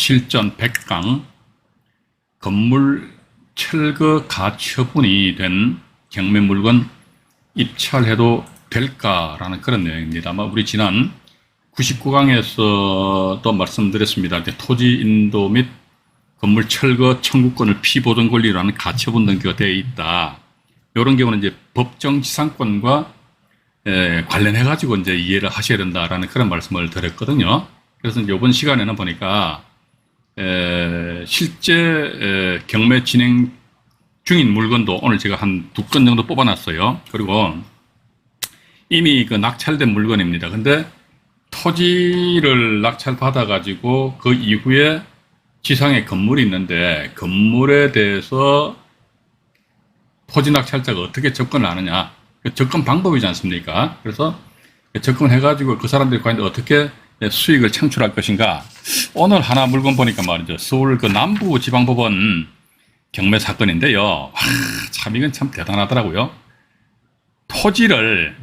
실전 100강 건물 철거 가처분이 된 경매 물건 입찰해도 될까라는 그런 내용입니다. 아마 우리 지난 99강에서도 말씀드렸습니다. 토지 인도 및 건물 철거 청구권을 피보존 권리라는 가처분 등기가 되어 있다. 이런 경우는 이제 법정지상권과 관련해 가지고 이제 이해를 하셔야 된다라는 그런 말씀을 드렸거든요. 그래서 이제 이번 시간에는 보니까 실제 경매 진행 중인 물건도 오늘 제가 한 2건 정도 뽑아놨어요. 그리고 이미 그 낙찰된 물건입니다. 근데 토지를 낙찰받아 가지고 그 이후에 지상에 건물이 있는데 건물에 대해서 토지 낙찰자가 어떻게 접근을 하느냐, 접근 방법이지 않습니까? 그래서 접근해 가지고 그 사람들이 과연 어떻게 수익을 창출할 것인가. 오늘 하나 물건 보니까 말이죠, 서울 그 남부지방법원 경매 사건인데요. 참 이건 참 대단하더라고요. 토지를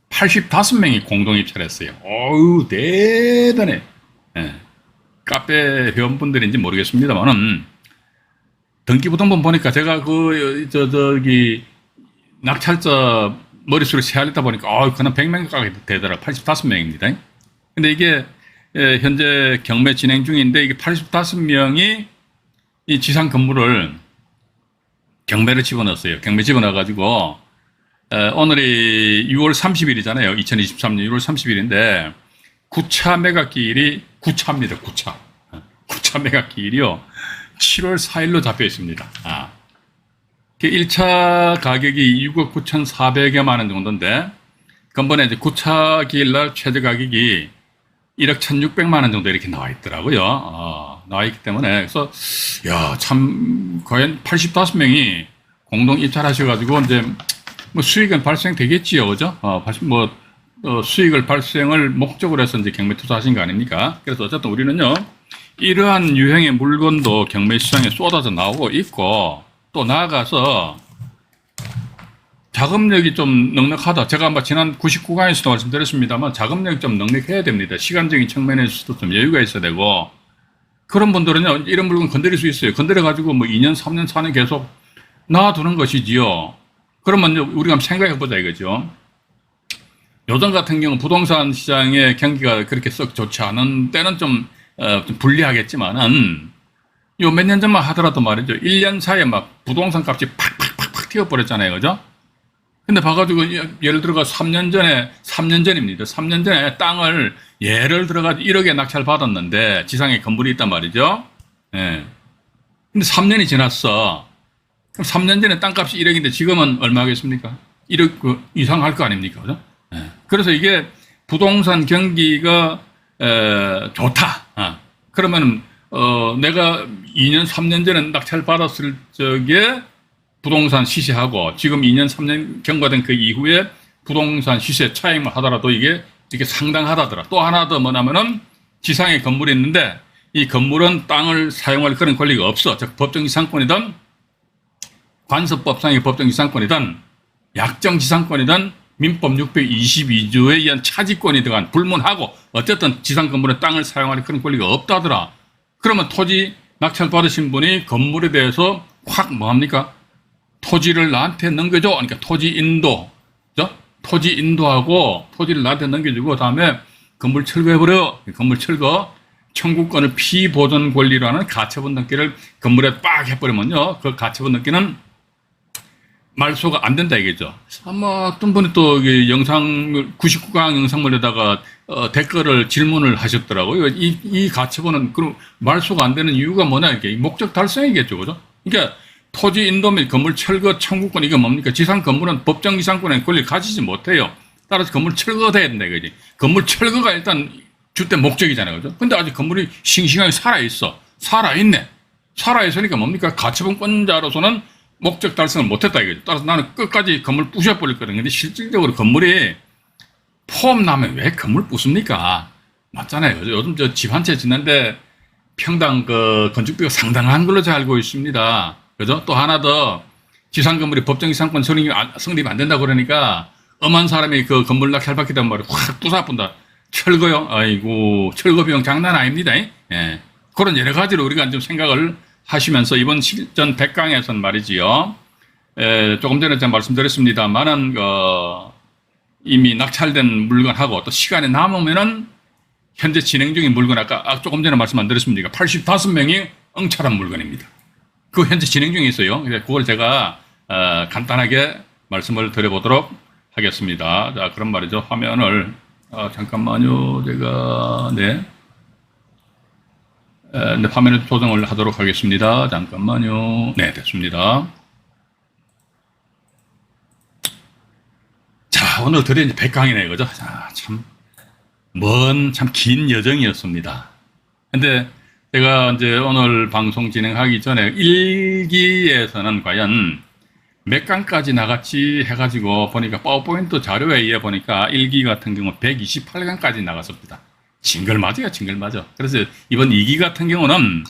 85명이 공동 입찰했어요. 어우, 대단해. 카페 회원분들인지 모르겠습니다만은 등기부등본 보니까 제가 저기 낙찰자 머릿수를 세알리다 보니까 그냥 100명 가까이 되더라. 85명입니다. 근데 이게 현재 경매 진행 중인데 이게 85명이 이 지상 건물을 경매를 집어넣었어요. 경매 집어넣어가지고 오늘이 6월 30일이잖아요. 2023년 6월 30일인데 9차 매각기일이 9차입니다. 9차 매각기일이요. 7월 4일로 잡혀 있습니다. 1차 가격이 6억 9,400여만 원 정도인데根本에 이제 9차 기일날 최저 가격이 1억 1,600만 원 정도 이렇게 나와 있더라고요. 나와 있기 때문에 그래서 야, 참 과연 85명이 공동 입찰하셔가지고 이제 뭐 수익은 발생되겠지요, 그죠? 수익을 발생을 목적으로 해서 이제 경매 투자하신 거 아닙니까? 그래서 어쨌든 우리는요, 이러한 유형의 물건도 경매 시장에 쏟아져 나오고 있고, 또 나아가서 자금력이 좀 넉넉하다. 제가 아마 지난 99강에서도 말씀드렸습니다만 자금력이 좀 넉넉해야 됩니다. 시간적인 측면에서도 좀 여유가 있어야 되고, 그런 분들은요, 이런 물건 건드릴 수 있어요. 건드려가지고 뭐 2년, 3년, 4년 계속 놔두는 것이지요. 그러면 우리가 한번 생각해보자 이거죠. 요즘 같은 경우 부동산 시장의 경기가 그렇게 썩 좋지 않은 때는 좀 불리하겠지만은 요 몇 년 전만 하더라도 말이죠. 1년 사이에 막 부동산 값이 팍팍팍팍 튀어버렸잖아요. 그죠? 근데 봐가지고 예를 들어가 3년 전입니다. 3년 전에 땅을 예를 들어가 1억에 낙찰 받았는데 지상에 건물이 있단 말이죠. 예. 근데 3년이 지났어. 그럼 3년 전에 땅값이 1억인데 지금은 얼마겠습니까? 1억 이상 할 거 아닙니까? 그죠? 예. 그래서 이게 부동산 경기가 좋다. 그러면 내가 2년, 3년 전에 낙찰 받았을 적에 부동산 시세하고 지금 2년, 3년 경과된 그 이후에 부동산 시세 차익만 하더라도 이게 상당하다더라. 또 하나 더 뭐냐면은 지상에 건물이 있는데 이 건물은 땅을 사용할 그런 권리가 없어. 즉 법정지상권이든 관습법상의 법정지상권이든 약정지상권이든 민법 622조에 의한 차지권이 들어간 불문하고 어쨌든 지상 건물은 땅을 사용할 그런 권리가 없다더라. 그러면 토지 낙찰 받으신 분이 건물에 대해서 확 뭐합니까? 토지를 나한테 넘겨줘. 그러니까 토지 인도, 그죠? 토지 인도하고 토지를 나한테 넘겨주고 다음에 건물 철거해버려. 건물 철거 청구권을 피보존 권리라는 가처분 등기를 건물에 빡 해버리면요, 그 가처분 등기는 말소가 안 된다 이거죠. 아마 어떤 분이 또 영상 99강 영상물에다가 댓글을 질문을 하셨더라고요. 이 가처분은 그럼 말소가 안 되는 이유가 뭐냐, 이게 목적 달성이겠죠, 그죠? 그러니까 토지 인도 및 건물 철거 청구권 이게 뭡니까? 지상 건물은 법정 이상권의 권리를 가지지 못해요. 따라서 건물 철거돼야 된다 이거지. 건물 철거가 일단 주된 목적이잖아요, 그죠? 근데 아직 건물이 싱싱하게 살아있네. 살아있으니까 뭡니까? 가처분권자로서는 목적 달성을 못했다 이거죠. 따라서 나는 끝까지 건물 부셔버릴 거든. 근데 실질적으로 건물이 폼 나면 왜 건물 부숩니까? 맞잖아요. 그죠? 요즘 저 집 한 채 짓는데 평당 그 건축비가 상당한 걸로 잘 알고 있습니다. 그죠? 또 하나 더 지상 건물이 법정이상권 성립이 안 된다고 그러니까 엄한 사람이 그 건물 낙찰받게 되면 말이야 확 부숴본다. 철거요? 아이고, 철거 비용 장난 아닙니다. 예. 그런 여러 가지로 우리가 좀 생각을 하시면서 이번 실전 100강에서는 말이지요. 조금 전에 제가 말씀드렸습니다만은 이미 낙찰된 물건하고 또 시간이 남으면은 현재 진행 중인 물건 아까 조금 전에 말씀 안 드렸습니까? 85명이 응찰한 물건입니다. 그거 현재 진행 중에 있어요. 그걸 제가 간단하게 말씀을 드려보도록 하겠습니다. 자, 그런 말이죠. 화면을 잠깐만요. 제가 네, 화면을 조정을 하도록 하겠습니다. 잠깐만요. 네, 됐습니다. 자, 오늘 드디어 이제 100강이네, 그죠? 자, 참 긴 여정이었습니다. 근데 제가 이제 오늘 방송 진행하기 전에 1기에서는 과연 몇 강까지 나갔지 해가지고 보니까 파워포인트 자료에 의해 보니까 1기 같은 경우 128강까지 나갔습니다. 징글맞아요, 징글맞아. 그래서 이번 2기 같은 경우는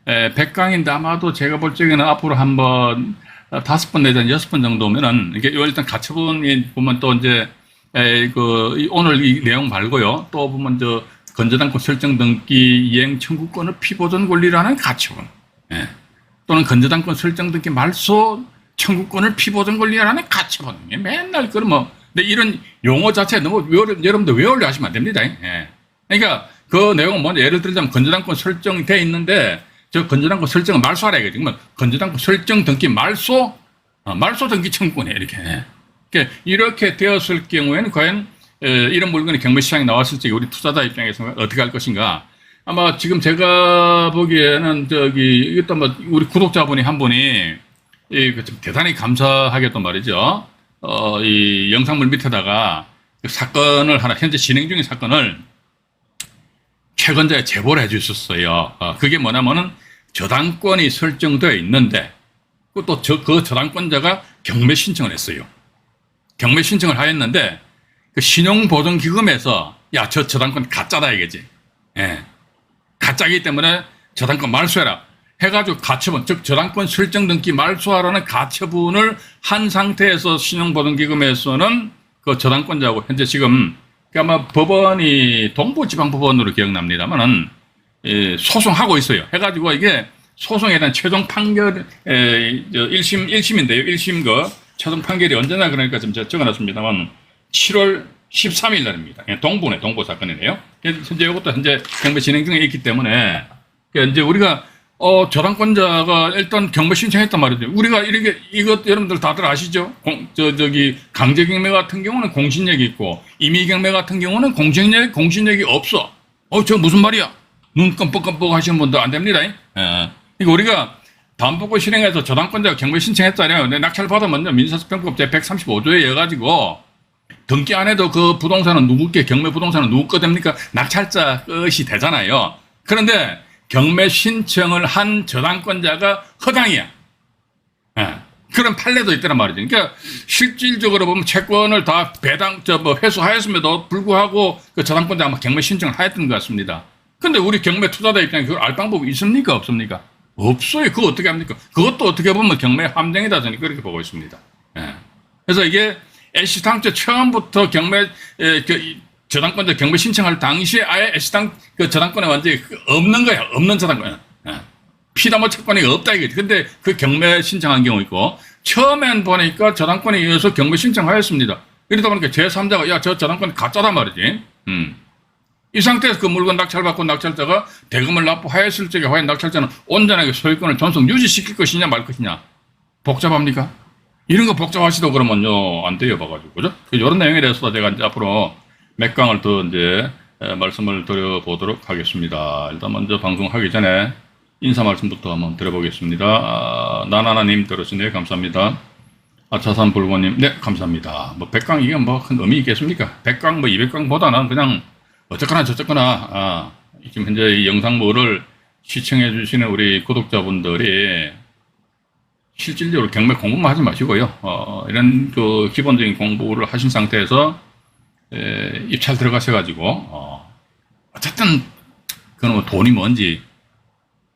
100강인데 아마도 제가 볼 적에는 앞으로 한번 5번 내지 6번 정도면은 이게 일단 가처분이 보면 또 이제 오늘 이 내용 말고요. 또 보면 건저당권 설정 등기 이행 청구권의 피보전 권리라는 가처분. 예. 또는 건저당권 설정 등기 말소 청구권을 피보전 권리라는 가처분. 맨날 근데 이런 용어 자체 너무 여러분들 외우려 하시면 안 됩니다. 예. 그러니까 그 내용은 뭐냐. 예를 들자면 건저당권 설정돼 있는데 저 건저당권 설정을 말소하라 이거지. 그러면 건저당권 설정 등기 말소 등기 청구권이에요. 이렇게 되었을 경우에는 과연 이런 물건이 경매시장에 나왔을 때 우리 투자자 입장에서 어떻게 할 것인가. 아마 지금 제가 보기에는 이것도 우리 구독자분이 한 분이 대단히 감사하게도 말이죠. 이 영상물 밑에다가 사건을 현재 진행 중인 사건을 최근자에 제보를 해 주셨어요. 그게 뭐냐면은 저당권이 설정되어 있는데 또 그 저당권자가 경매 신청을 했어요. 경매 신청을 하였는데 그 신용보증기금에서 저 저당권 가짜다 이거지. 예. 가짜이기 때문에 저당권 말소해라 해가지고 가처분, 즉 저당권 설정 등기 말소하라는 가처분을 한 상태에서 신용보증기금에서는 그 저당권자하고 현재 지금 아마 법원이 동부지방법원으로 기억납니다만은 소송하고 있어요. 해가지고 이게 소송에 대한 최종 판결 1심인데요. 1심 최종 판결이 언제나 그러니까 지금 제가 적어놨습니다만 7월 13일 날입니다. 동부 사건이네요. 현재 이것도 현재 경매 진행 중에 있기 때문에 이제 우리가 저당권자가 일단 경매 신청했단 말이죠. 우리가 이것 여러분들 다들 아시죠? 강제 경매 같은 경우는 공신력이 있고 임의 경매 같은 경우는 공신력이 없어. 저 무슨 말이야? 눈 깜빡깜빡 하시는 분도 안 됩니다. 그러니까 우리가 담보권 실행해서 저당권자가 경매 신청했잖아요. 근데 낙찰 받으면요 민사소송법 제 135조에 의해 가지고 등기 안 해도 그 부동산은 경매 부동산은 누구 거 됩니까? 낙찰자 것이 되잖아요. 그런데 경매 신청을 한 저당권자가 허당이야. 그런 판례도 있다는 말이죠. 그러니까 실질적으로 보면 채권을 다 회수하였음에도 불구하고 그 저당권자가 경매 신청을 하였던 것 같습니다. 근데 우리 경매 투자자 입장에 그걸 알 방법이 있습니까? 없습니까? 없어요. 그거 어떻게 합니까? 그것도 어떻게 보면 경매 함정이다. 저는 그렇게 보고 있습니다. 그래서 이게 애시당초 처음부터 저당권자 경매 신청할 당시에 아예 저당권에 완전히 없는 거야. 없는 저당권. 피담보 채권이 없다 이거지. 근데 그 경매 신청한 경우 있고, 처음엔 보니까 저당권에 의해서 경매 신청하였습니다. 이러다 보니까 제3자가, 저 저당권 가짜단 말이지. 이 상태에서 그 물건 낙찰받고 낙찰자가 대금을 납부하였을 적에 과연 낙찰자는 온전하게 소유권을 존속 유지시킬 것이냐 말 것이냐. 복잡합니까? 이런 거 복잡하시도 그러면요, 안 돼요, 봐가지고. 그죠? 이런 내용에 대해서 제가 이제 앞으로 몇 강을 더 이제 말씀을 드려보도록 하겠습니다. 일단 먼저 방송하기 전에 인사 말씀부터 한번 드려보겠습니다. 나나나님 들어주시네요. 감사합니다. 아차산 불고님, 네, 감사합니다. 100강 이게 큰 의미 있겠습니까? 100강 200강보다는 그냥 어쨌거나 저쨌거나, 지금 현재 이 영상물을 시청해 주시는 우리 구독자분들이 실질적으로 경매 공부만 하지 마시고요. 이런 기본적인 공부를 하신 상태에서 입찰 들어가셔가지고 어쨌든 그건 돈이 뭔지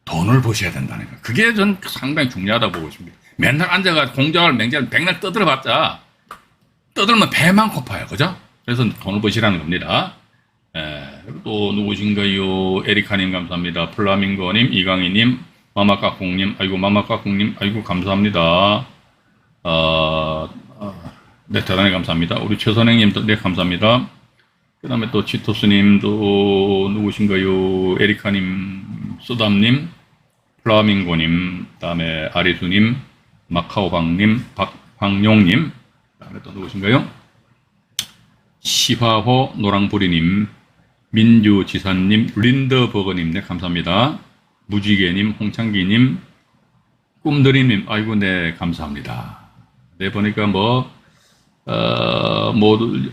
돈을 보셔야 된다는 거. 그게 전 상당히 중요하다고 보고 있습니다. 맨날 앉아가 공장을 맹장을 백날 떠들어봤자 떠들면 배만 고파요, 그죠? 그래서 돈을 버시라는 겁니다. 또 누구신가요? 에리카님 감사합니다. 플라밍고님, 이강희님, 마마까꿍님, 아이고 마마까꿍님, 아이고 감사합니다. 네, 대단히 감사합니다. 우리 최선행님도 네 감사합니다. 그 다음에 또 치토스님도 누구신가요? 에리카님, 쓰담님, 플라밍고님, 그 다음에 아리수님, 마카오방님, 박황용님, 그 다음에 또 누구신가요? 시화호 노랑부리님, 민주지사님, 린더버거님, 네, 감사합니다. 무지개님, 홍창기님, 꿈드리님, 아이고, 네, 감사합니다. 네, 보니까 모두,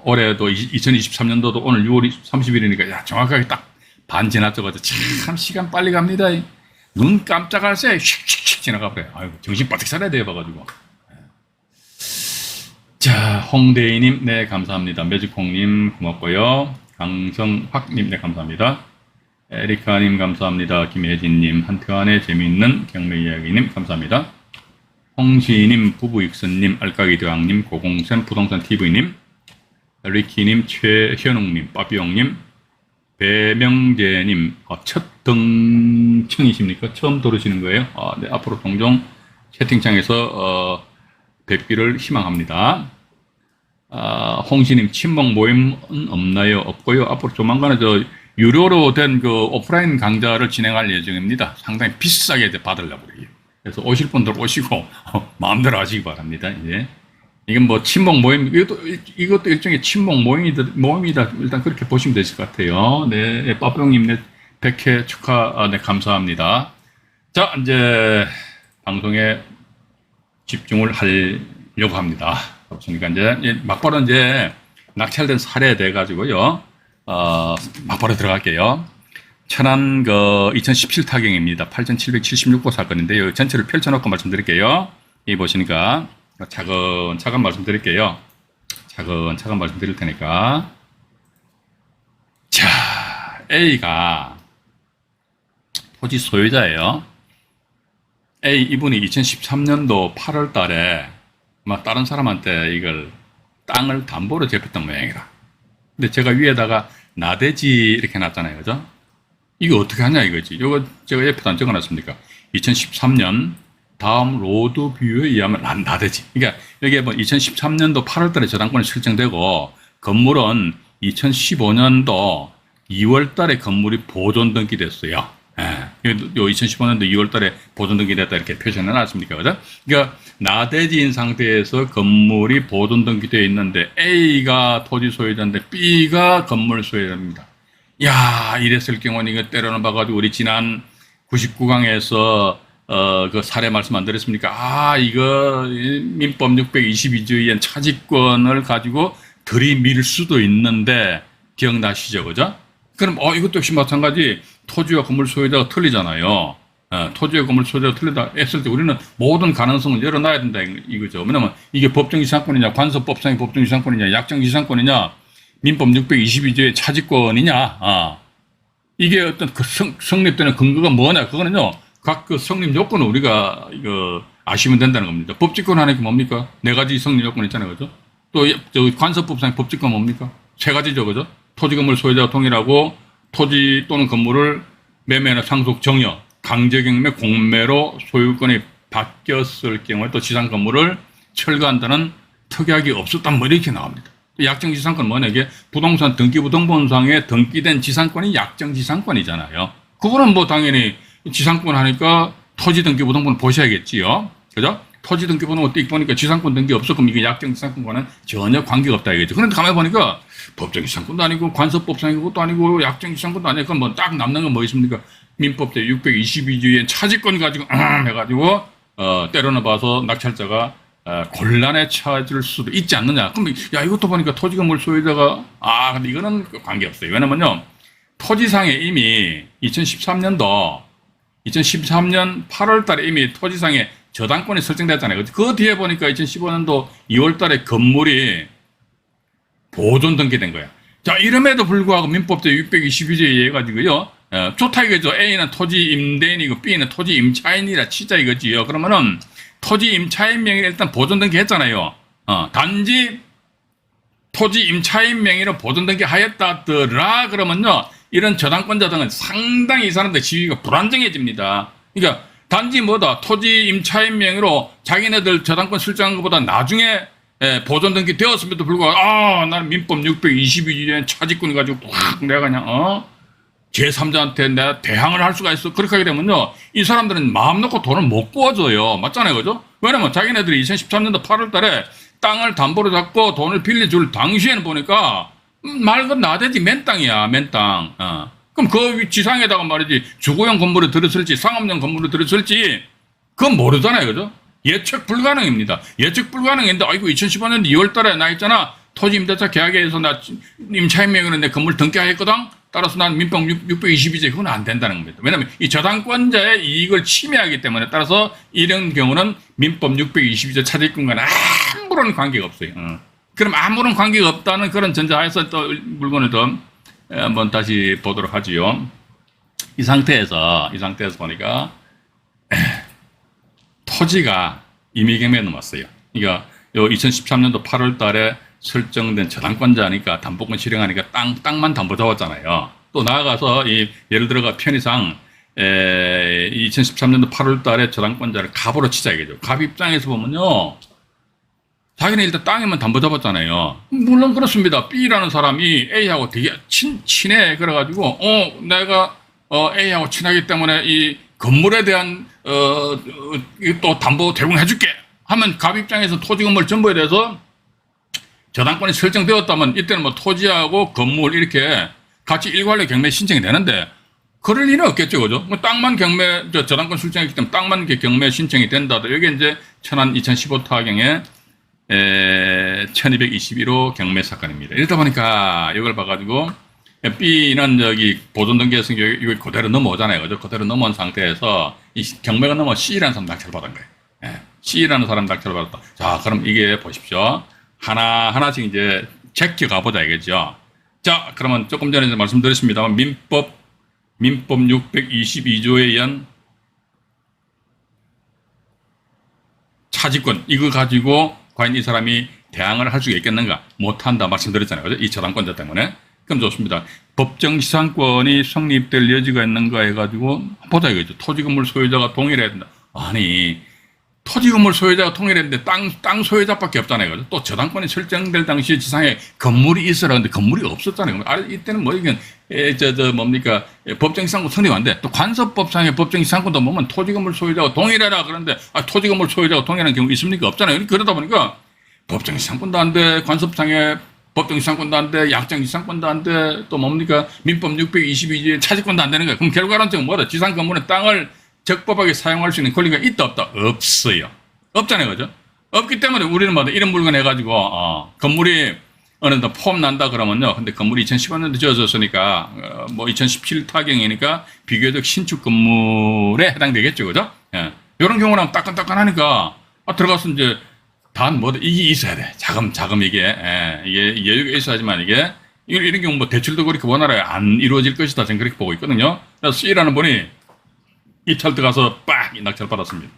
올해도 2023년도도 오늘 6월 30일이니까, 야, 정확하게 딱 반 지났어가지고, 참, 시간 빨리 갑니다. 눈 깜짝할 새 휙휙휙 지나가 버려요. 아이고, 정신 바짝 차려야 돼, 봐가지고. 자, 홍대희님, 네, 감사합니다. 매직콩님, 고맙고요. 강성학님, 네, 감사합니다. 에리카님, 감사합니다. 김혜진님, 한태환의 재미있는 경매 이야기님, 감사합니다. 홍시님, 부부익선님, 알까기대왕님, 고공선 부동산TV님, 리키님, 최현웅님, 빠삐용님, 배명재님, 첫 등청이십니까? 처음 들으시는 거예요? 네, 앞으로 종종 채팅창에서 뵙기를 희망합니다. 홍시님, 친목 모임은 없나요? 없고요. 앞으로 조만간에 유료로 된 오프라인 강좌를 진행할 예정입니다. 상당히 비싸게 받으려고 그래요. 그래서 오실 분들 오시고, 마음대로 하시기 바랍니다. 이제. 이건 친목 모임, 이것도 일종의 친목 모임이다. 일단 그렇게 보시면 되실 것 같아요. 네, 빠뿅님, 네, 100회 축하, 네, 감사합니다. 자, 이제, 방송에 집중을 하려고 합니다. 그러니까 이제 막바로 이제 낙찰된 사례에 대해 가지고요. 막바로 들어갈게요. 천안 2017 타경입니다. 8,776호 사건인데요. 전체를 펼쳐놓고 말씀드릴게요. 이 보시니까 차근차근 말씀드릴게요. 차근차근 말씀드릴 테니까. 자, A가 토지 소유자예요. 이분이 2013년도 8월 달에 다른 사람한테 이걸 땅을 담보로 제꼈던 모양이다. 근데 제가 위에다가 나대지 이렇게 놨잖아요. 그죠? 이거 어떻게 하냐 이거지. 이거 제가 옆에다 안 적어놨습니까? 2013년 다음 로드 뷰에 의하면 나대지. 그러니까 여기에 2013년도 8월 달에 저당권이 설정되고 건물은 2015년도 2월 달에 건물이 보존 등기됐어요. 예. 요 2015년도 2월 달에 보존 등기됐다 이렇게 표시해 놨습니까? 그죠? 그러니까 나대지인 상태에서 건물이 보존 등기되어 있는데 A가 토지 소유자인데 B가 건물 소유자입니다. 야, 이랬을 경우는 이거 때려는 봐가지고 우리 지난 99강에서 그 사례 말씀 안 드렸습니까? 이거 민법 622조에 의한 차지권을 가지고 들이밀 수도 있는데 기억나시죠? 그죠? 그럼 이것도 역시 마찬가지 토지와 건물 소유자가 틀리잖아요. 토지와 건물 소유자가 틀리다 했을 때 우리는 모든 가능성을 열어놔야 된다 이거죠. 왜냐면 이게 법정지상권이냐, 관서법상의 법정지상권이냐, 약정지상권이냐, 민법 622조의 차지권이냐, 이게 어떤 성립되는 근거가 뭐냐, 그거는요, 각 성립 요건을 우리가 아시면 된다는 겁니다. 법직권 하는 게 뭡니까? 4가지 성립 요건 있잖아요. 그죠? 또 관서법상의 법직권 뭡니까? 3가지죠. 그죠? 토지 건물 소유자가 동일하고 토지 또는 건물을 매매나 상속 정여, 강제경매, 공매로 소유권이 바뀌었을 경우에 또 지상 건물을 철거한다는 특약이 없었단 이렇게 나옵니다. 약정지상권 뭐냐, 이게 부동산 등기부등본상에 등기된 지상권이 약정지상권이잖아요. 그거는 당연히 지상권 하니까 토지 등기부등본 보셔야겠지요. 그죠? 토지 등기부등본 띡 보니까 지상권 등기 없어. 그럼 이게 약정지상권과는 전혀 관계가 없다 이거죠. 그런데 가만히 보니까 법정지상권도 아니고 관서법상의 것도 아니고 약정지상권도 아니고 그럼 딱 남는 건 뭐 있습니까? 민법 제 622조의 차지권 가지고 해가지고 때려넣어 봐서 낙찰자가 곤란에 처해질 수도 있지 않느냐. 그럼 이것도 보니까 토지건물 소유자가 근데 이거는 관계없어요. 왜냐면요, 토지상에 이미 2013년 8월 달에 이미 토지상에 저당권이 설정됐잖아요. 그 뒤에 보니까 2015년도 2월 달에 건물이 보존 등기된 거야. 자, 이름에도 불구하고 민법 제 622조에 의해 가지고요, 좋다 이거죠. A는 토지 임대인이고 B는 토지 임차인이라 치자 이거지요. 그러면은 토지 임차인 명의를 일단 보존 등기 했잖아요. 단지 토지 임차인 명의로 보존등기 하였다더라 그러면요, 이런 저당권자 등은 상당히 이 사람들 지위가 불안정해집니다. 그러니까 단지 뭐다, 토지 임차인 명의로 자기네들 저당권 설정한 것보다 나중에 보존등기 되었음에도 불구하고 나는 민법 622조의 차지권 가지고 확 내가 그냥 제3자한테 내가 대항을 할 수가 있어. 그렇게 하게 되면요, 이 사람들은 마음 놓고 돈을 못 구워줘요. 맞잖아요, 그죠? 왜냐면 자기네들이 2013년도 8월 달에 땅을 담보로 잡고 돈을 빌려줄 당시에는 보니까 말건 나대지 맨 땅이야, 맨 땅. 그럼 그 지상에다가 말이지 주거용 건물을 들었을지 상업용 건물을 들었을지 그건 모르잖아요, 그죠? 예측 불가능입니다. 예측 불가능인데 아이고 2015년 2월 달에 나 있잖아, 토지 임대차 계약에서 나 임차인 명의로 내 건물 등기하였거든. 따라서 난 민법 622조 그건 안 된다는 겁니다. 왜냐하면 이 저당권자의 이익을 침해하기 때문에, 따라서 이런 경우는 민법 622조 차지권과는 아무런 관계가 없어요. 그럼 아무런 관계가 없다는 그런 전제하에서 또 물건을 더 한번 다시 보도록 하지요. 이 상태에서 보니까 토지가 임의경매에 넘었어요. 그러니까 요 2013년도 8월 달에 설정된 저당권자니까 담보권 실행하니까 땅만 담보 잡았잖아요. 또 나아가서 예를 들어가 편의상 2013년도 8월 달에 저당권자를 갑으로 치자 이거죠. 갑 입장에서 보면요, 자기는 일단 땅에만 담보 잡았잖아요. 물론 그렇습니다. B라는 사람이 A하고 되게 친해. 그래가지고 내가 A하고 친하기 때문에 이 건물에 대한 또 담보 제공해줄게 하면 갑 입장에서 토지 건물 전부에 대해서 저당권이 설정되었다면 이때는 뭐 토지하고 건물 이렇게 같이 일괄로 경매 신청이 되는데 그럴 리는 없겠죠, 그죠? 땅만 경매, 저당권 설정했기 때문에 땅만 경매 신청이 된다. 여기 이제 천안 2015 타경에 1221호 경매 사건입니다. 이러다 보니까 이걸 봐가지고 B는 저기 보존등기에서 이거 그대로 넘어오잖아요, 그죠? 그대로 넘어온 상태에서 이 경매가 넘어 C라는 사람 낙찰을 받은 거예요. C라는 사람 낙찰을 받았다. 자, 그럼 이게 보십시오. 하나씩 이제 제껴가 보자 이거죠. 자, 그러면 조금 전에 말씀드렸습니다만 민법 622조에 의한 차지권, 이거 가지고 과연 이 사람이 대항을 할 수가 있겠는가? 못한다 말씀드렸잖아요, 그죠? 이 저당권자 때문에. 그럼 좋습니다. 법정지상권이 성립될 여지가 있는가 해가지고 보자 이거죠. 토지건물 소유자가 동일해야 된다. 아니, 토지건물 소유자가 통일했는데 땅 소유자밖에 없잖아요, 그죠? 또 저당권이 설정될 당시에 지상에 건물이 있어라 근데 건물이 없었잖아요. 이때는 뭐 이건 뭡니까, 법정지상권 성립 안 돼. 또 관서법상의 법정지상권도 보면 토지건물 소유자가 동일해라 그러는데 토지건물 소유자가 동일한 경우 있습니까? 없잖아요. 그러다 보니까 법정지상권도 안 돼, 관서법상의 법정지상권도 안 돼, 약정지상권도 안 돼, 또 뭡니까, 민법 622조의 차지권도 안 되는 거야. 그럼 결과론적은 뭐다? 지상 건물의 땅을 적법하게 사용할 수 있는 권리가 있다 없다? 없어요. 없잖아요, 그죠? 없기 때문에 우리는 뭐 이런 물건 해가지고 건물이 어느 정도 폼 난다 그러면요, 근데 건물이 2015년도 지어졌으니까 뭐 2017 타경이니까 비교적 신축 건물에 해당되겠죠, 그죠? 이런 경우는 따끈따끈하니까 들어가서 이제 단 뭐다 이게 있어야 돼. 자금 이게 여유가 있어야지만 이게 이런 경우 뭐 대출도 그렇게 원활하게 안 이루어질 것이다, 저는 그렇게 보고 있거든요. 그래서 C라는 분이 입찰 들어가서 빡 낙찰 받았습니다.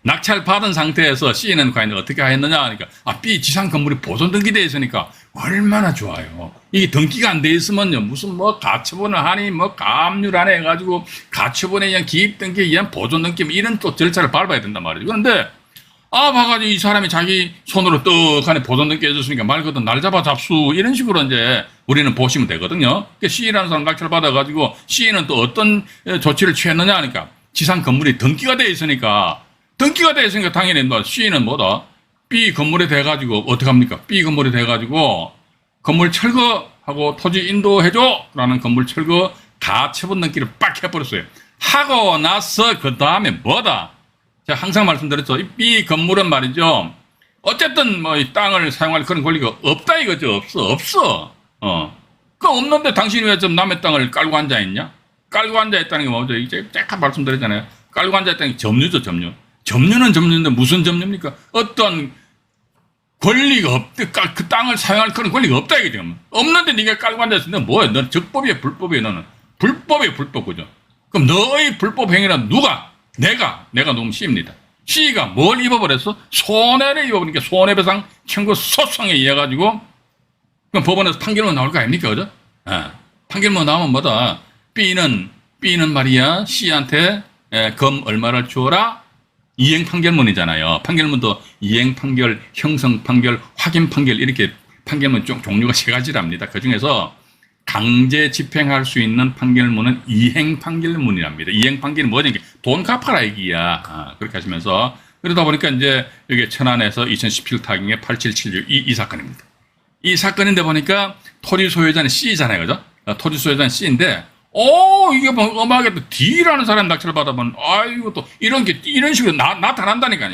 낙찰 받은 상태에서 C는 과연 어떻게 하였느냐 하니까 B 지상 건물이 보존 등기되어 있으니까 얼마나 좋아요. 이게 등기가 안 돼 있으면요, 무슨 뭐 가처분을 하니 뭐 가압류 안에 해가지고 가처분에 의한 기입 등기에 의한 보존 등기 이런 또 절차를 밟아야 된단 말이죠. 그런데 봐가지고 이 사람이 자기 손으로 떡하니 보존 등기 해줬으니까 말 그대로 날 잡아 잡수 이런 식으로 이제 우리는 보시면 되거든요. 그러니까 C라는 사람 낙찰 받아가지고 C는 또 어떤 조치를 취했느냐 하니까 지상 건물이 등기가 돼 있으니까 당연히 뭐 C는 뭐다, B 건물에 대해가지고 어떻게 합니까? B 건물에 대해가지고 건물 철거하고 토지 인도해줘 라는 건물 철거 가처분 등기를 빡 해버렸어요. 하고 나서 그 다음에 뭐다? 제가 항상 말씀드렸죠. 이 B 건물은 말이죠, 어쨌든 뭐 이 땅을 사용할 그런 권리가 없다 이거죠. 없어. 그 없는데 당신이 왜 좀 남의 땅을 깔고 앉아있냐? 깔고 앉아있다는 게 뭐죠? 이제 제가 말씀드렸잖아요. 깔고 앉아있다는 게 점유죠, 점유. 점유는 점유인데 무슨 점유입니까? 어떤 권리가 그 땅을 사용할 그런 권리가 없다 이거죠. 없는데 네가 깔고 앉아있으면 뭐야? 너는 적법이야, 불법이야, 너는? 불법이야, 불법, 그죠? 그럼 너의 불법 행위는 누가? 내가 너무 쉽니다. C가 뭘 입어버렸어? 손해를 입어버리니까 손해배상 청구 소송에 의해 가지고 그럼 법원에서 판결문 나올 거 아닙니까, 그죠? 판결문 나오면 뭐다? B는 말이야 C한테 검 얼마를 주어라. 이행 판결문이잖아요. 판결문도 이행 판결, 형성 판결, 확인 판결 이렇게 판결문 종류가 세 가지랍니다. 그 중에서 강제 집행할 수 있는 판결문은 이행 판결문이랍니다. 이행 판결은 뭐지? 돈 갚아라 얘기야. 그렇게 하시면서 그러다 보니까 이제 여기 천안에서 2017 타경의 8776 이 사건입니다. 이 사건인데 보니까 토지 소유자는 C잖아요, 그죠? 토지 소유자는 C인데, 이게 뭐 음악에 또 D라는 사람 낙찰을 받아보면, 아이고 또 이런 식으로 나타난다니까.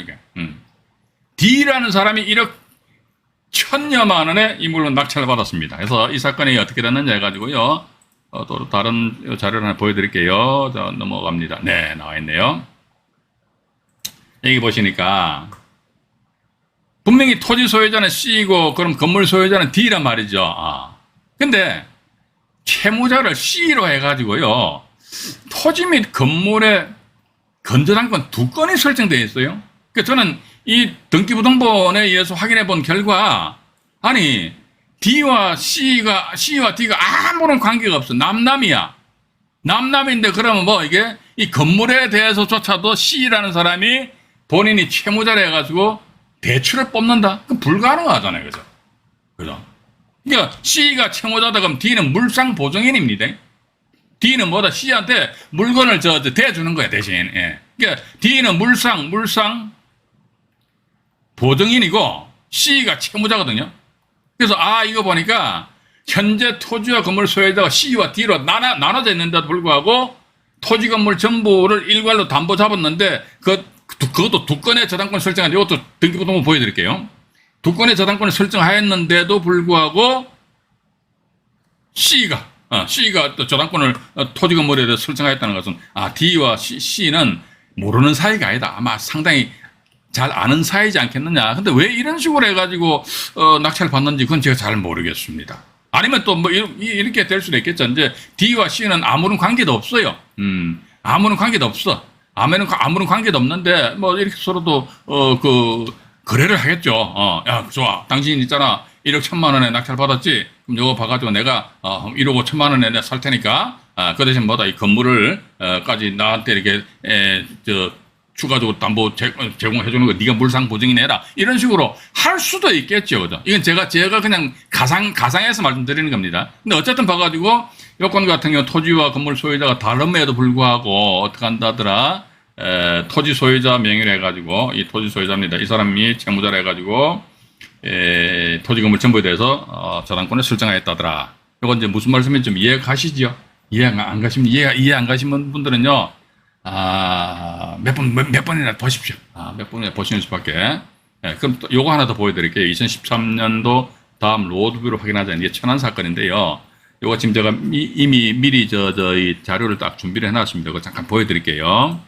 D라는 사람이 1억 1,000여만 원의 이 물건 낙찰을 받았습니다. 그래서 이 사건이 어떻게 됐느냐 해가지고요. 또 다른 자료를 하나 보여드릴게요. 자, 넘어갑니다. 네, 나와 있네요. 여기 보시니까 분명히 토지 소유자는 C이고 그럼 건물 소유자는 D란 말이죠. 근데 채무자를 C로 해가지고요. 토지 및 건물의 건전한건 2건이 설정되어 있어요. 그러니까 저는 이 등기부등본에 의해서 확인해 본 결과, 아니, D와 D가 아무런 관계가 없어. 남남이야. 남남인데 그러면 뭐 이게 이 건물에 대해서조차도 C라는 사람이 본인이 채무자를 해가지고 대출을 뽑는다? 그럼 불가능하잖아요. 그죠? 그죠? 그러니까 C가 채무자다 그럼 D는 물상 보증인입니다. D는 뭐다? C한테 물건을 대주는 거야, 대신. 예. 그러니까 D는 물상 보증인이고 C가 채무자거든요. 그래서 이거 보니까 현재 토지와 건물 소유자가 C와 D로 나눠져 있는데도 불구하고 토지 건물 전부를 일괄로 담보 잡았는데 그것도 2건의 저당권 설정한 이것도 등기부등본 보여드릴게요. 2건의 저당권을 설정하였는데도 불구하고 C가 또 저당권을 토지 건물에 대해 설정하였다는 것은 D와 C는 모르는 사이가 아니다. 아마 상당히 잘 아는 사이지 않겠느냐. 근데 왜 이런 식으로 해가지고 낙찰을 받는지 그건 제가 잘 모르겠습니다. 아니면 또 뭐 이렇게 될 수도 있겠죠. 이제 D와 C는 아무런 관계도 없어요. 아무런 관계도 없어. 아무런 관계도 없는데 뭐 이렇게 서로도 거래를 하겠죠. 야, 좋아. 당신 있잖아. 1억 1,000만 원에 낙찰 받았지? 그럼 이거 봐가지고 내가 1억 5천만 원에 내가 살 테니까 그 대신 뭐다 이 건물을 까지 나한테 이렇게 추가적으로 담보 제공해주는 거 네가 물상 보증인 해라. 이런 식으로 할 수도 있겠죠. 그죠? 이건 제가 그냥 가상해서 말씀드리는 겁니다. 근데 어쨌든 봐가지고 요건 같은 경우 토지와 건물 소유자가 다름에도 불구하고 어떻게 한다더라. 토지 소유자 명의로 해가지고 이 토지 소유자입니다. 이 사람이 채무자라 해가지고 토지 건물 전부에 대해서 저당권을 설정하였다더라. 이건 이제 무슨 말씀인지 좀 이해가 가시죠? 이해 안 가시는 분들은요. 몇 번이나 보십시오. 몇 번이나 보시는 수밖에. 그럼 또 요거 하나 더 보여드릴게요. 2013년도 다음 로드뷰로 확인하자. 이게 천안 사건인데요. 요거 지금 제가 이미 미리 이 자료를 딱 준비를 해놨습니다. 이거 잠깐 보여드릴게요.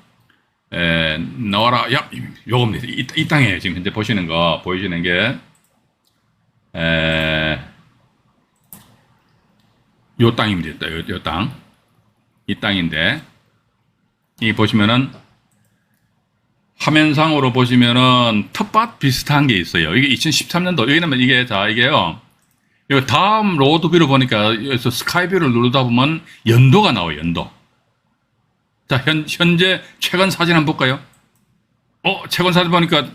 나와라. 야, 요겁니다. 이 땅에 지금 현재 보시는 거, 보여지는 게, 요 땅입니다. 요 땅. 이 땅인데, 이 보시면은 화면상으로 보시면은 텃밭 비슷한 게 있어요. 이게 2013년도 왜냐면 이게요. 이거 다음 로드뷰를 보니까 여기서 스카이뷰를 누르다 보면 연도가 나와요. 연도. 자, 현재 최근 사진 한번 볼까요? 최근 사진 보니까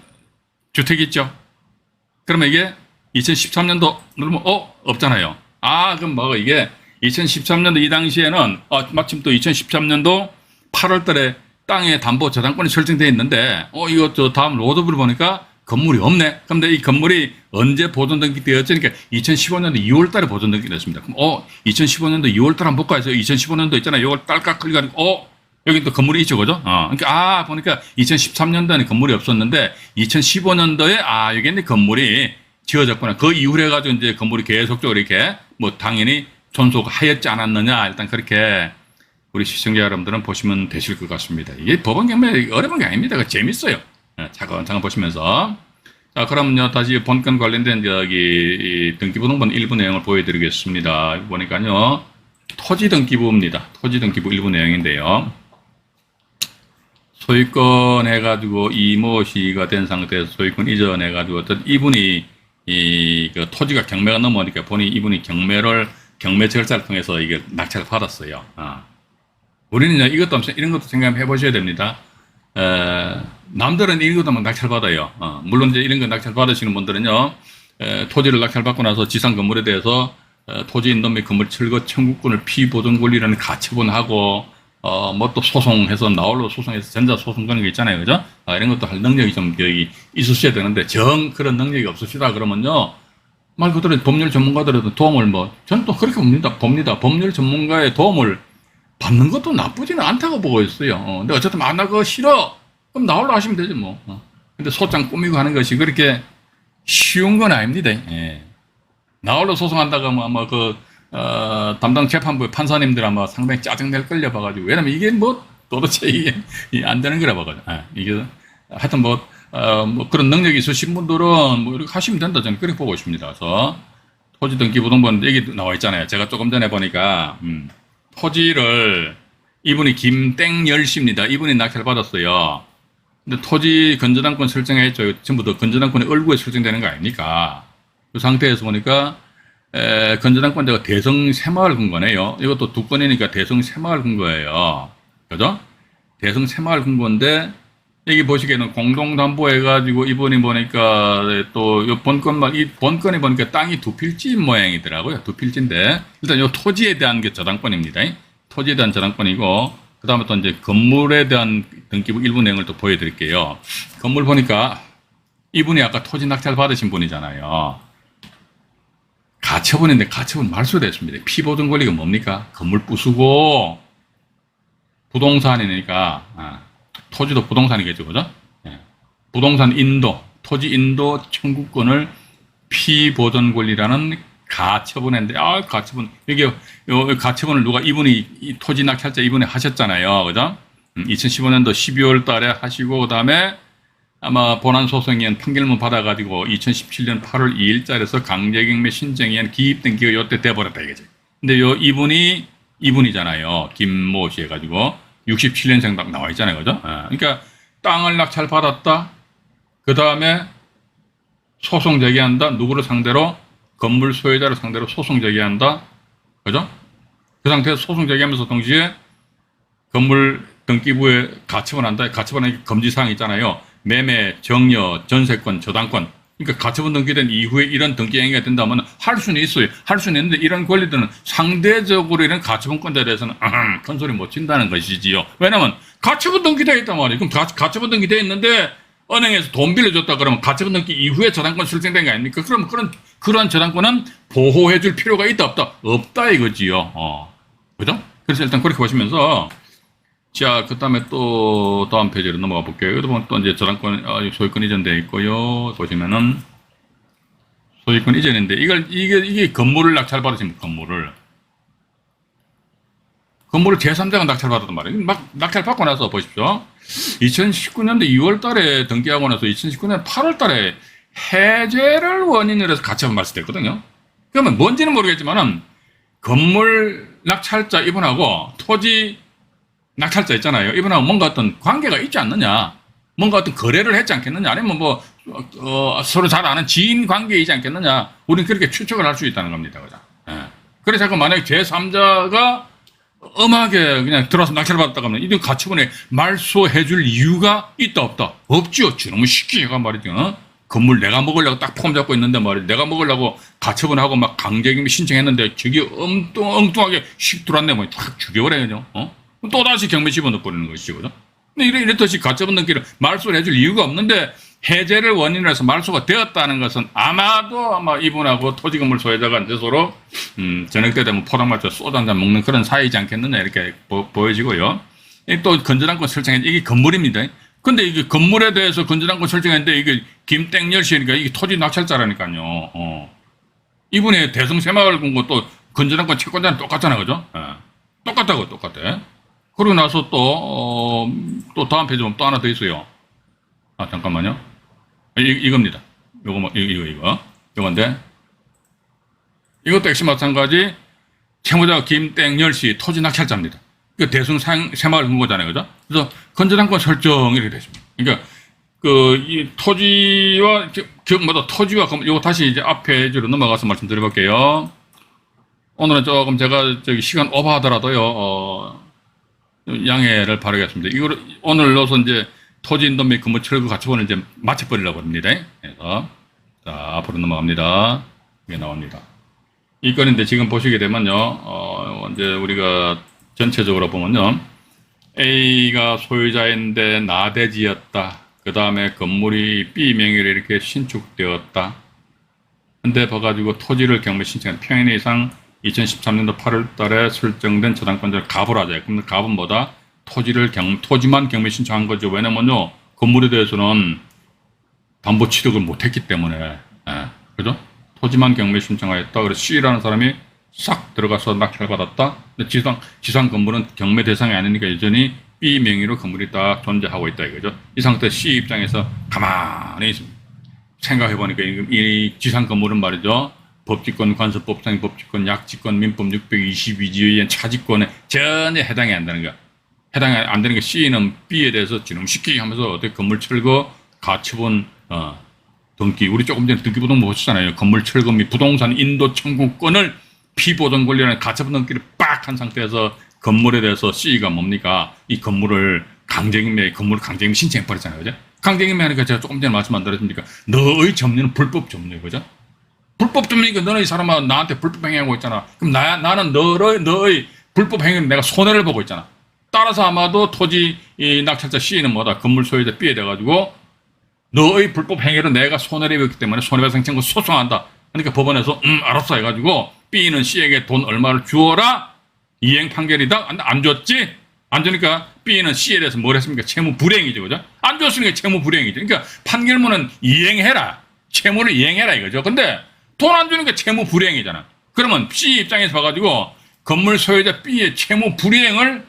주택 있죠? 그러면 이게 2013년도 누르면 없잖아요. 그럼 이게 2013년도 이 당시에는 마침 또 2013년도 8월 달에 땅에 담보 저당권이 설정되어 있는데, 이거 다음 로드뷰를 보니까 건물이 없네. 그런데 이 건물이 언제 보존 등기 되었지? 그러니까 2015년도 2월 달에 보존 등기 됐습니다. 그럼 2015년도 2월 달 한번 볼까요? 2015년도 있잖아요. 이걸 딸깍 클릭하니까, 여기 또 건물이 있죠, 그죠? 그러니까, 보니까 2013년도에는 건물이 없었는데, 2015년도에, 여기 건물이 지어졌구나. 그 이후로 해가지고 이제 건물이 계속적으로 이렇게, 당연히 존속하였지 않았느냐. 일단 그렇게, 우리 시청자 여러분들은 보시면 되실 것 같습니다. 이게 법원 경매 어려운 게 아닙니다. 재밌어요. 잠깐 보시면서. 자, 그럼요, 다시 본건 관련된 여기 등기부등본 일부 내용을 보여드리겠습니다. 보니까요, 토지 등기부입니다. 토지 등기부 일부 내용인데요. 소유권 해가지고 이모 씨가 된 상태에서 소유권 이전해가지고 어떤 이분이 그 토지가 경매가 넘어오니까 보니 이분이 경매 절차를 통해서 이게 낙찰을 받았어요. 우리는 이것도 한번 이런 것도 생각해 보셔야 됩니다. 남들은 이런 것도 막 낙찰 받아요. 물론 이제 이런 거 낙찰 받으시는 분들은요, 토지를 낙찰 받고 나서 지상 건물에 대해서 토지인도 및 건물 철거 청구권을 피보존 권리라는 가처분하고 뭐 또 소송해서 나홀로 소송해서 전자 소송 그런 게 있잖아요, 그죠? 이런 것도 할 능력이 좀 여기 있으셔야 되는데 그런 능력이 없으시다 그러면요, 말 그대로 법률 전문가들에도 도움을 저는 또 그렇게 봅니다. 법률 전문가의 도움을 받는 것도 나쁘지는 않다고 보고 있어요. 근데 어쨌든 나 그거 싫어. 그럼 나홀로 하시면 되지 뭐. 근데 소장 꾸미고 하는 것이 그렇게 쉬운 건 아닙니다. 예. 나홀로 소송한다가 아마 담당 재판부의 판사님들 아마 상당히 짜증낼 걸려 봐가지고. 왜냐면 이게 도대체 이게 안 되는 거라 봐가지고. 이게 하여튼 그런 능력이 있으신 분들은 이렇게 하시면 된다. 저는 그렇게 보고 있습니다. 그래서 토지 등기 부등본 얘기 나와 있잖아요. 제가 조금 전에 보니까, 토지를 이분이 김땡열씨입니다. 이분이 낙찰 받았어요. 근데 토지 건전한권 설정했죠. 전부 다 건전한권의 얼굴에 설정되는 거 아닙니까? 그 상태에서 보니까 건전한권자가 대성 새마을 근거네요. 이것도 두 건이니까 대성 새마을 근거예요. 그죠? 대성 새마을 근거인데 여기 보시기에는 공동담보해가지고 이분이 보니까 또 이 본건이 보니까 땅이 두 필지 모양이더라고요. 두 필지인데 일단 이 토지에 대한 게 저당권입니다. 토지에 대한 저당권이고 그 다음에 또 이제 건물에 대한 등기부 일부 내용을 또 보여드릴게요. 건물 보니까 이분이 아까 토지 낙찰 받으신 분이잖아요. 가처분인데 가처분 말소됐습니다. 피보존 권리가 뭡니까? 건물 부수고 부동산이니까 토지도 부동산이겠죠, 그죠? 예. 부동산 인도, 토지 인도 청구권을 피보존 권리라는 가처분인데, 가처분. 이게, 가처분을 이분이, 이 토지 낙찰자 이분이 하셨잖아요. 그죠? 2015년도 12월 달에 하시고, 그 다음에 아마 본안소송위원 판결문 받아가지고 2017년 8월 2일자리에서 강제경매 신청위원 기입등기가 요때 돼버렸다, 이거지. 근데 이분이잖아요. 김모 씨 해가지고. 67년생 딱 나와 있잖아요. 그죠? 그러니까 땅을 낙찰 받았다. 그 다음에 소송 제기한다. 누구를 상대로? 건물 소유자를 상대로 소송 제기한다. 그죠? 그 상태에서 소송 제기하면서 동시에 건물 등기부에 가처분한다. 가처분하는 금지사항이 있잖아요. 매매, 정여, 전세권, 저당권. 그러니까 가처분 등기된 이후에 이런 등기 행위가 된다면 할 수는 있어요. 할 수는 있는데 이런 권리들은 상대적으로 이런 가처분권자에 대해서는 큰 소리 못 친다는 것이지요. 왜냐면 가처분 등기되어 있단 말이에요. 그럼 가처분 등기되어 있는데 은행에서 돈 빌려줬다 그러면 가처분 등기 이후에 저당권 설정된 거 아닙니까? 그럼 그러한 저당권은 보호해 줄 필요가 있다 없다? 없다 이거지요. 그죠? 그래서 일단 그렇게 보시면서 자, 그 다음에 또 다음 페이지로 넘어가 볼게요. 여기도 보면 또 이제 저당권, 소유권 이전되어 있고요. 보시면은 소유권 이전인데 이게 건물을 낙찰 받으신 건물을 제3자가 낙찰 받았단 말이에요. 막 낙찰 받고 나서 보십시오. 2019년도 2월 달에 등기하고 나서 2019년 8월 달에 해제를 원인으로 해서 가처분 발생됐거든요. 그러면 뭔지는 모르겠지만은 건물 낙찰자 이분하고 토지 낙찰자 있잖아요. 이분하고 뭔가 어떤 관계가 있지 않느냐. 뭔가 어떤 거래를 했지 않겠느냐. 아니면 서로 잘 아는 지인 관계이지 않겠느냐. 우리는 그렇게 추측을 할 수 있다는 겁니다. 그죠? 예. 그래서 만약에 제3자가 엄하게 그냥 들어와서 낙찰을 받았다고 하면 이런 가처분에 말소해 줄 이유가 있다 없다? 없지요. 너무 쉽게 해가 말이죠. 건물 내가 먹으려고 딱 폼 잡고 있는데 말이죠. 내가 먹으려고 가처분하고 막 강제경매 신청했는데 저기 엉뚱하게 씩 들어왔네. 탁 죽여버려요. 또다시 경매 집어넣어 버리는 것이죠. 그죠? 근데 이렇듯이 가처분 등기를 말소를 해줄 이유가 없는데 해제를 원인으로 해서 말소가 되었다는 것은 아마 이분하고 토지건물 소유자가 이제 서로 저녁 때 되면 포장마차 소주 한잔 먹는 그런 사이지 않겠느냐 이렇게 보여지고요. 또 건전한권 설정했는데 이게 건물입니다. 근데 이게 건물에 대해서 건전한권 설정했는데 이게 김땡열 씨니까 이게 토지 낙찰자라니까요. 이분의 대성새마을 군고 또 건전한권 채권자는 똑같잖아요. 그죠? 똑같아. 그러고 나서 또 다음 페이지 보면 또 하나 더 있어요. 잠깐만요. 이겁니다. 요건데. 이것도 역시 마찬가지 채무자가 김땡열 씨 토지 낙찰자입니다. 그 대승 새마을 금고잖아요. 그죠? 그래서 건저당권 설정 이렇게 되십니다. 그러니까 이 토지와 기업마다 토지와 이거 다시 이제 앞에 주로 넘어가서 말씀드려볼게요. 오늘은 조금 제가 시간 오버하더라도요, 양해를 바라겠습니다. 이걸 오늘로서 이제 토지 인도 및 근무 철거 가처분을 이제 마쳐버리려고 합니다. 그래서 자, 앞으로 넘어갑니다. 이게 나옵니다. 이 건인데 지금 보시게 되면요, 이제 우리가 전체적으로 보면요, A가 소유자인데 나대지였다. 그 다음에 건물이 B 명의로 이렇게 신축되었다. 근데 봐가지고 토지를 경매 신청한 평일 이상 2013년도 8월 달에 설정된 저당권자를 갑을 하자. 그럼 갑은 뭐다? 토지만 경매 신청한 거죠. 왜냐면요, 건물에 대해서는 담보 취득을 못했기 때문에, 그죠? 토지만 경매 신청하였다. 그래서 C라는 사람이 싹 들어가서 낙찰받았다. 근데 지상 건물은 경매 대상이 아니니까 여전히 B 명의로 건물이 딱 존재하고 있다 이거죠. 이 상태 C 입장에서 가만히 있습니다. 생각해보니까 이 지상 건물은 말이죠, 법지권, 관서법상 법지권, 약지권, 민법 622조에 의한 차지권에 전혀 해당이 안 되는 거야. 해당이 안 되는 게 C는 B에 대해서 진흥시키기 하면서 어떻게 건물 철거, 가처분, 등기, 우리 조금 전에 등기부등 보셨잖아요. 건물 철거 및 부동산 인도 청구권을 피보전 권리라는 가처분 등기를 빡 한 상태에서 건물에 대해서 C가 뭡니까? 이 건물을 강제경매 신청해버렸잖아요. 그죠? 강제경매 하니까 제가 조금 전에 말씀 안 드렸습니까? 너의 점유는 불법 점유예요. 그죠? 불법 점유니까 너는 이 사람아 나한테 불법 행위하고 있잖아. 그럼 나는 너의 불법 행위를 내가 손해를 보고 있잖아. 따라서 아마도 토지 이 낙찰자 C는 뭐다? 건물 소유자 B에 돼가지고 너의 불법 행위로 내가 손해를 입었기 때문에 손해배상 청구 소송한다. 그러니까 법원에서 알았어 해가지고 B는 C에게 돈 얼마를 주어라. 이행 판결이다. 안 줬지? 안 주니까 B는 C에 대해서 뭘 했습니까? 채무 불이행이죠. 그죠? 안 줬으니까 채무 불이행이죠. 그러니까 판결문은 이행해라. 채무를 이행해라 이거죠. 근데 돈 안 주니까 채무 불이행이잖아. 그러면 C 입장에서 봐가지고 건물 소유자 B의 채무 불이행을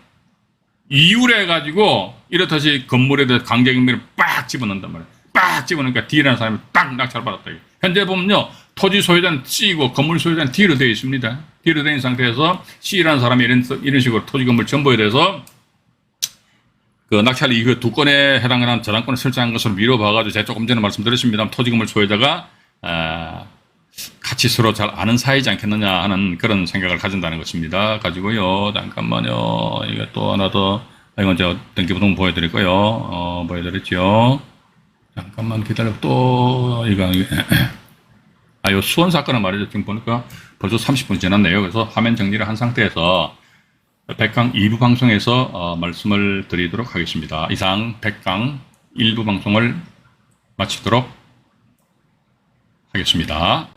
이유로 해가지고 이렇듯이 건물에 대해서 강제경매를 빡 집어넣는단 말이야. 빡 집어넣으니까 D라는 사람이 딱 낙찰받았다. 현재 보면요, 토지 소유자는 C이고 건물 소유자는 D로 되어 있습니다. D로 되어 있는 상태에서 C라는 사람이 이런 식으로 토지 건물 전부에 대해서 그 낙찰 이후 두 건에 해당하는 저당권을 설정한 것으로 미뤄봐가지고 제가 조금 전에 말씀드렸습니다. 토지 건물 소유자가 같이 서로 잘 아는 사이지 않겠느냐 하는 그런 생각을 가진다는 것입니다. 가지고요, 잠깐만요. 이거 또 하나 더, 이건 제가 등기부등 보여드릴 거요. 보여드렸죠. 잠깐만 기다려. 또 이거 요 수원 사건은 말이죠. 지금 보니까 벌써 30분 지났네요. 그래서 화면 정리를 한 상태에서 백강 2부 방송에서 말씀을 드리도록 하겠습니다. 이상 백강 1부 방송을 마치도록 하겠습니다.